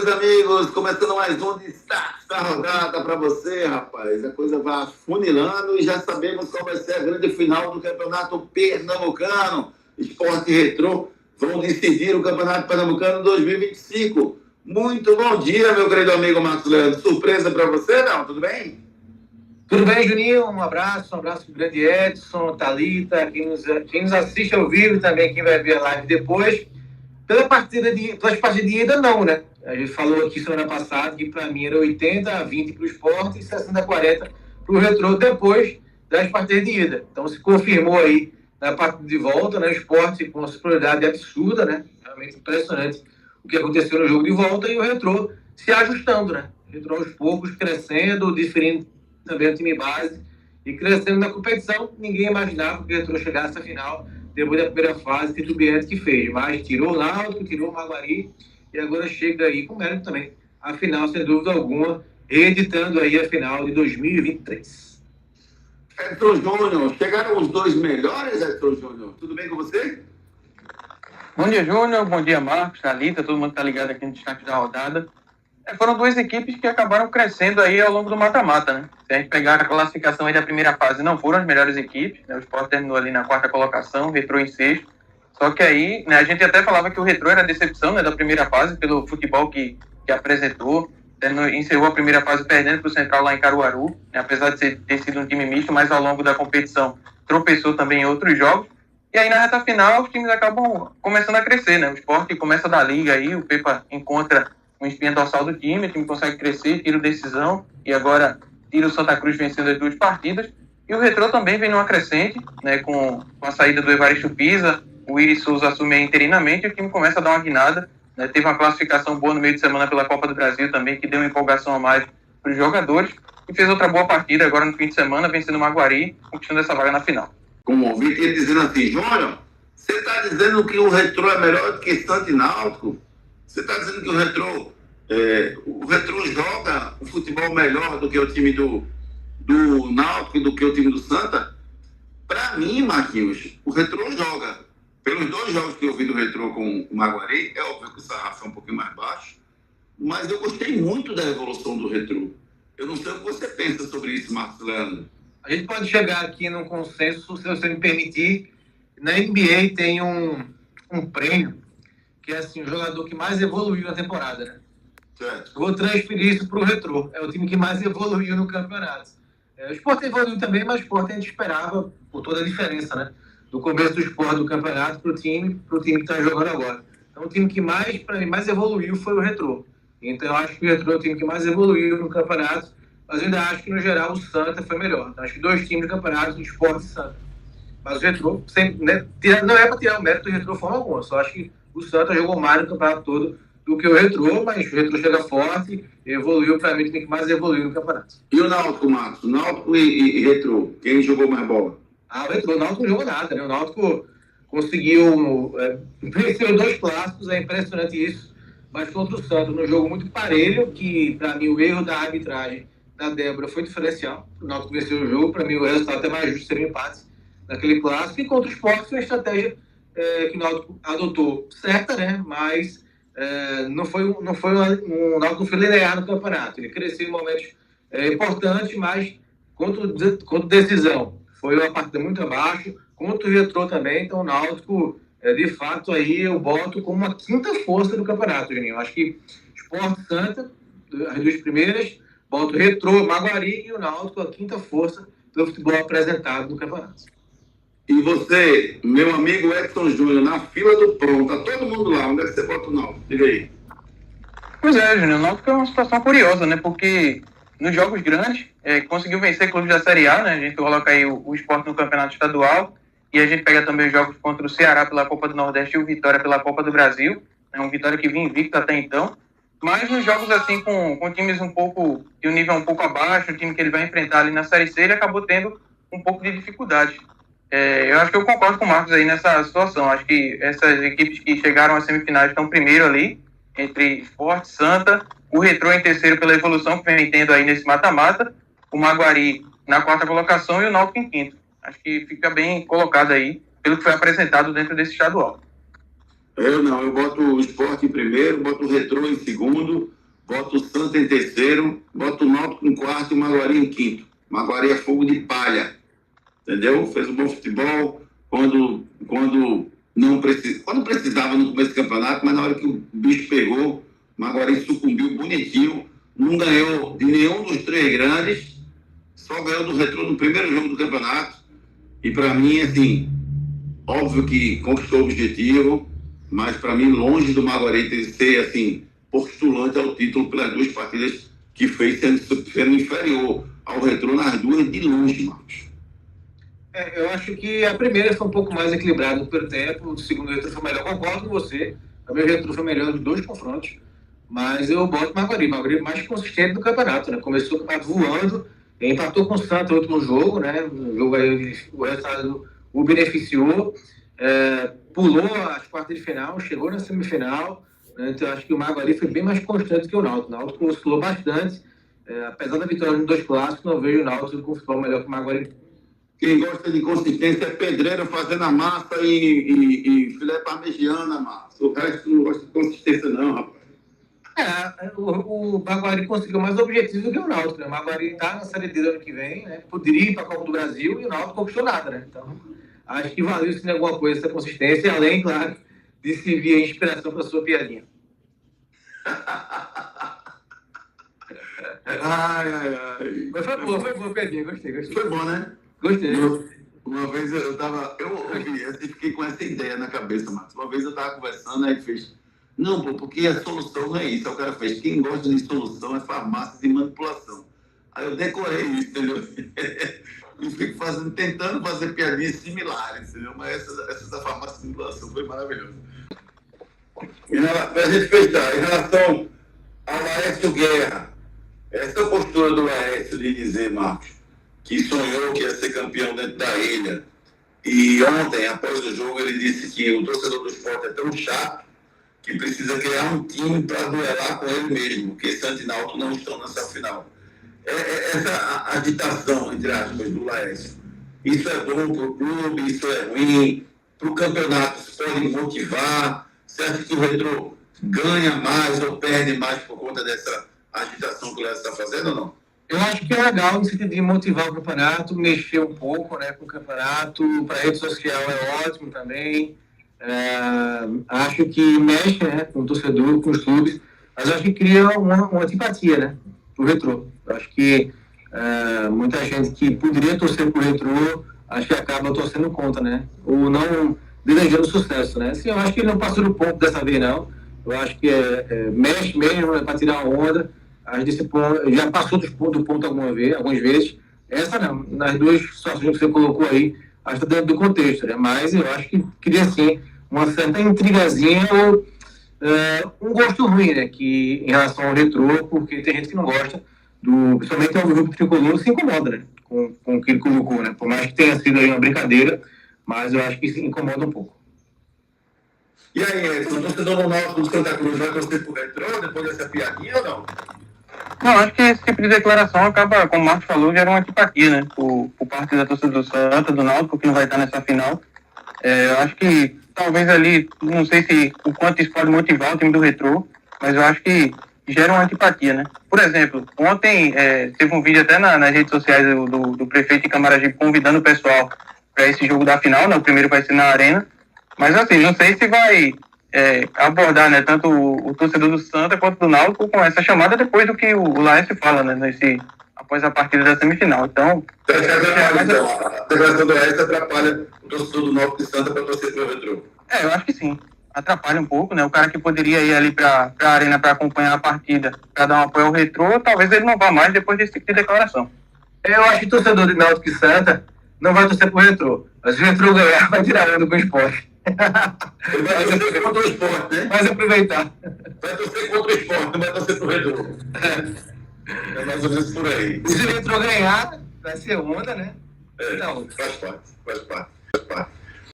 meus amigos, começando mais um Destaque da Rodada para você, rapaz. A coisa vai funilando e já sabemos qual vai ser a grande final do Campeonato Pernambucano. Sport e Retrô vão decidir o Campeonato Pernambucano 2025. Muito bom dia, meu querido amigo Marcos Leandro. Surpresa para você, não? Tudo bem? Tudo bem, Juninho? Um abraço para o grande Edson, Thalita, quem nos assiste ao vivo e também quem vai ver a live depois. Pelas partidas de ida, não, né? A gente falou aqui semana passada que para mim era 80-20 para o Sport e 60-40 para o Retrô depois das partidas de ida. Então se confirmou aí na partida de volta, né? O Sport com uma superioridade absurda, né? Realmente impressionante o que aconteceu no jogo de volta e o Retrô se ajustando, né? O Retrô aos poucos crescendo, diferindo também o time base e crescendo na competição. Ninguém imaginava que o Retrô chegasse à final depois da primeira fase titubeante que fez, mas tirou o Náutico, tirou o Maguari e agora chega aí com mérito também a final, sem dúvida alguma, reeditando aí a final de 2023. Edson Júnior, chegaram os dois melhores, Edson Júnior. Tudo bem com você? Bom dia, Júnior. Bom dia, Marcos, Thalita, todo mundo que está ligado aqui no Destaque da Rodada. Foram duas equipes que acabaram crescendo aí ao longo do mata-mata, né? Se a gente pegar a classificação aí da primeira fase, não foram as melhores equipes, né? O Sport terminou ali na quarta colocação, o Retrô em sexto. Só que aí, né, a gente até falava que o Retrô era a decepção, né, da primeira fase, pelo futebol que apresentou. Encerrou a primeira fase perdendo para o Central lá em Caruaru, né? Apesar de ter sido um time misto, mas ao longo da competição tropeçou também em outros jogos. E aí na reta final os times acabam começando a crescer, né? O Sport começa da liga aí, o Pepa encontra uma espinha dorsal do time, o time consegue crescer, tira decisão e agora tira o Santa Cruz vencendo as duas partidas. E o Retrô também vem numa crescente, né, com a saída do Evaristo Pisa, o Iris Souza assume interinamente e o time começa a dar uma guinada, né? Teve uma classificação boa no meio de semana pela Copa do Brasil também, que deu uma empolgação a mais para os jogadores e fez outra boa partida agora no fim de semana, vencendo o Maguari, conquistando essa vaga na final. Como ouvi ele dizendo assim, Júnior, você está dizendo que o Retrô é melhor do que Santa e Náutico? Você está dizendo que o Retrô joga um futebol melhor do que o time do Náutico e do que o time do Santa? Para mim, Marquinhos, o Retrô joga. Pelos dois jogos que eu vi do Retrô com o Maguari, é óbvio que o sarrafo é um pouquinho mais baixo, mas eu gostei muito da evolução do Retrô. Eu não sei o que você pensa sobre isso, Marcos Leandro. A gente pode chegar aqui num consenso, se você me permitir. Na NBA tem um prêmio que é assim, o jogador que mais evoluiu na temporada, né? Certo. Vou transferir isso para o Retrô. É o time que mais evoluiu no campeonato. O Sport evoluiu também, mas o Sport a gente esperava, por toda a diferença, né? Do começo do Sport do campeonato para o time que está jogando agora. Então o time que mais evoluiu foi o Retrô. Então eu acho que o Retrô é o time que mais evoluiu no campeonato, mas eu ainda acho que no geral o Santa foi melhor. Então, acho que dois times do campeonato, o Sport e Santa. Mas o Retrô, sempre, né, não é para tirar o mérito do Retrô de forma alguma, só acho que o Santa jogou mais no campeonato todo do que o Retrô, mas o Retrô chega forte, evoluiu, para mim, tem que mais evoluir no campeonato. E o Náutico, Marcos? Náutico e Retrô, quem jogou mais bola? O Retrô, o Náutico não jogou nada, né? O Náutico conseguiu vencer 2 clássicos, é impressionante isso, mas contra o Santa, num jogo muito parelho, que para mim o erro da arbitragem da Débora foi diferencial. O Náutico venceu o jogo, para mim o resultado até mais justo seria um empate naquele clássico, e contra o Sport foi uma estratégia que o Náutico adotou certa, né? Mas o Náutico não foi linear no campeonato. Ele cresceu em momentos importantes, mas contra decisão foi uma partida muito abaixo, contra o Retrô também. Então o Náutico, de fato, aí eu boto como uma quinta força do campeonato, Juninho. Acho que Sport Santa, as duas primeiras, boto o Retrô, Maguari e o Náutico a quinta força do futebol apresentado no campeonato. E você, meu amigo Edson Júnior, na fila do pão, tá todo mundo lá, onde é que você bota o Náutico? Diga aí. Pois é, Júnior, o Náutico é uma situação curiosa, né? Porque nos jogos grandes, conseguiu vencer clubes da Série A, né? A gente coloca aí o Sport no campeonato estadual e a gente pega também os jogos contra o Ceará pela Copa do Nordeste e o Vitória pela Copa do Brasil. É um Vitória que vinha invicto até então. Mas nos jogos assim, com times de um nível um pouco abaixo, o time que ele vai enfrentar ali na Série C, ele acabou tendo um pouco de dificuldade. Eu acho que eu concordo com o Marcos aí nessa situação. Acho que essas equipes que chegaram às semifinais estão primeiro ali, entre Sport, Santa, o Retrô em terceiro pela evolução que vem tendo aí nesse mata-mata, o Maguari na quarta colocação e o Náutico em quinto. Acho que fica bem colocado aí pelo que foi apresentado dentro desse estadual. Eu boto o Sport em primeiro, boto o Retrô em segundo, boto o Santa em terceiro, boto o Náutico em quarto e o Maguari em quinto. Maguari é fogo de palha, entendeu? Fez um bom futebol quando precisava no começo do campeonato, mas na hora que o bicho pegou, o Maguari sucumbiu bonitinho, não ganhou de nenhum dos três grandes, só ganhou do Retrô no primeiro jogo do campeonato. E para mim, assim, óbvio que conquistou o objetivo, mas para mim, longe do Maguari ser, assim, postulante ao título pelas duas partidas que fez, sendo inferior ao Retrô nas duas de longe, Marcos. Eu acho que a primeira foi um pouco mais equilibrada no primeiro tempo, o segundo Retrô foi melhor. Concordo com você, o meu Retrô foi melhor dos dois confrontos, mas eu boto o Maguari mais consistente do campeonato, né? Começou o campeonato voando, empatou com o Santa no último jogo, né? O jogo aí, o resultado o beneficiou, pulou as quartas de final, chegou na semifinal, né? Então eu acho que o Maguari foi bem mais constante que o Náutico. O Náutico oscilou bastante, apesar da vitória nos dois clássicos, não vejo o Náutico com futebol melhor que o Maguari. Quem gosta de consistência é pedreiro fazendo a massa e filé parmegiana, massa. O resto não gosta de consistência não, rapaz. O Maguari conseguiu mais objetivo do que o Náutico, né? O Maguari está na Série D do ano que vem, né? Poderia ir para a Copa do Brasil e o Náutico conquistou nada, né? Então, acho que valeu sim alguma coisa essa consistência, além, claro, de servir a inspiração para a sua piadinha. Ai. Mas foi boa a piadinha, gostei. Foi bom, né? Gostei. Uma vez eu ouvi essa e fiquei com essa ideia na cabeça, Marcos. Uma vez eu estava conversando, aí fez... Não, pô, porque a solução não é isso. Aí o cara fez, quem gosta de solução é farmácia de manipulação. Aí eu decorei isso, entendeu? E fico tentando fazer piadinhas similares, entendeu? Mas essa da farmácia de manipulação foi maravilhosa. Para a gente fechar, em relação ao Laércio Guerra, essa postura do Laércio de dizer, Marcos, que sonhou que ia ser campeão dentro da ilha, e ontem, após o jogo, ele disse que o torcedor do Sport é tão chato que precisa criar um time para duelar com ele mesmo, porque Santa e Náutico não estão nessa final. Essa agitação, entre aspas, do Laércio, isso é bom para o clube, isso é ruim, para o campeonato isso pode motivar. Você acha que o Retrô ganha mais ou perde mais por conta dessa agitação que o Laércio está fazendo ou não? Eu acho que é legal no sentido de motivar o campeonato, mexer um pouco, né, com o campeonato. Para a rede social é ótimo também. Acho que mexe, né, com o torcedor, com os clubes, mas acho que cria uma antipatia, né, pro Retrô. Eu acho que muita gente que poderia torcer pro Retrô, acho que acaba torcendo contra, né, ou não desejando sucesso, né. Assim, eu acho que ele não passou do ponto dessa vez, não. Eu acho que mexe mesmo, para tirar a onda. Desse ponto, já passou do ponto algumas vezes. Essa não, nas duas situações que você colocou aí, acho que está dentro do contexto, né? Mas eu acho que cria sim uma certa intrigazinha ou um gosto ruim, né? Que em relação ao Retrô, porque tem gente que não gosta principalmente ao grupo tricolor, se incomoda, né? Com o que ele colocou, né? Por mais que tenha sido aí uma brincadeira, mas eu acho que se incomoda um pouco. E aí, o torcedor do Náutico do Santa Cruz vai torcer pro Retrô depois dessa piadinha ou não? Não, acho que esse tipo de declaração acaba, como o Marcos falou, gera uma antipatia, né? Por parte da torcida do Santa, do Náutico, que não vai estar nessa final. Eu acho que talvez ali, não sei se o quanto isso pode motivar o time do Retrô, mas eu acho que gera uma antipatia, né? Por exemplo, ontem teve um vídeo até nas redes sociais do prefeito de Camaragibe convidando o pessoal para esse jogo da final, né? O primeiro vai ser na Arena, mas assim, não sei se vai abordar, né, tanto o torcedor do Santa quanto do Náutico com essa chamada depois do que o Laércio fala, né, após a partida da semifinal. Então, a declaração do Laércio atrapalha o torcedor do Náutico e Santa para torcer pelo Retrô. Eu acho que sim. Atrapalha um pouco, né? O cara que poderia ir ali para a Arena para acompanhar a partida, para dar um apoio ao Retrô, talvez ele não vá mais depois desse tipo de declaração. Eu acho que o torcedor de Náutico e Santa não vai torcer pro Retrô. Mas se o Retrô ganhar, vai tirar onda com o Sport. Ele vai torcer contra o Sport, né? Vai aproveitar. Vai torcer contra o Sport, não vai torcer pro Retrô. É mais ou menos por aí. Se o Retrô ganhar, vai ser onda, né? Não. Faz parte.